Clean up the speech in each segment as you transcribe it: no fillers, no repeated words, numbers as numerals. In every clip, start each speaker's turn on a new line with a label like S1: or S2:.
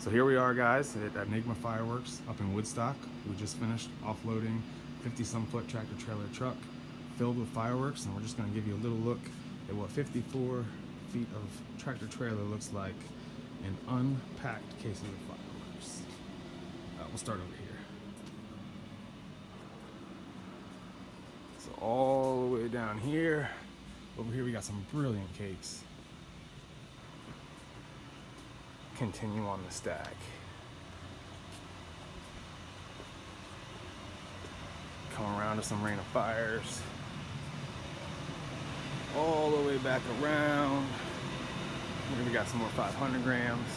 S1: So here we are, guys, at Enigma Fireworks up in Woodstock. We just finished offloading 50-some foot tractor trailer truck filled with fireworks, and we're just going to give you a little look at what 54 feet of tractor trailer looks like in unpacked cases of fireworks. We'll start over here. So all the way down here, over here we got some brilliant cakes. Continue on the stack. Come around to some Rain of Fires. All the way back around. Here we got some more 500 grams.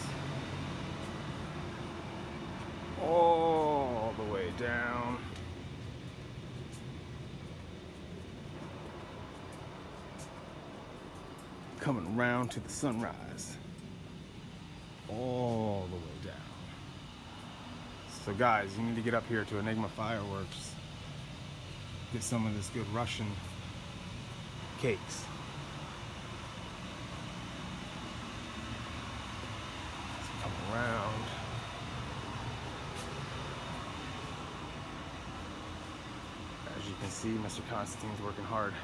S1: All the way down. Coming around to the sunrise. All the way down. So guys, you need to get up here to Enigma Fireworks. Get some of this good Russian cakes. Let's come around. As you can see, Mr. Konstantin's working hard.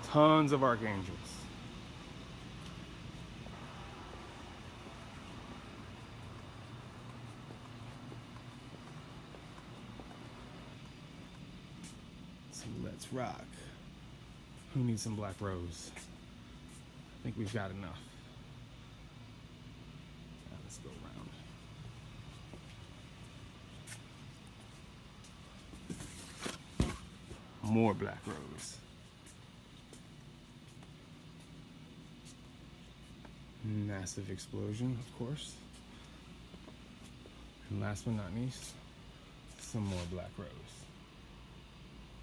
S1: Tons of archangels. So let's rock. Who needs some black rose? I think we've got enough. Now let's go around. More black rose. Massive explosion, of course. And last but not least, some more black rose.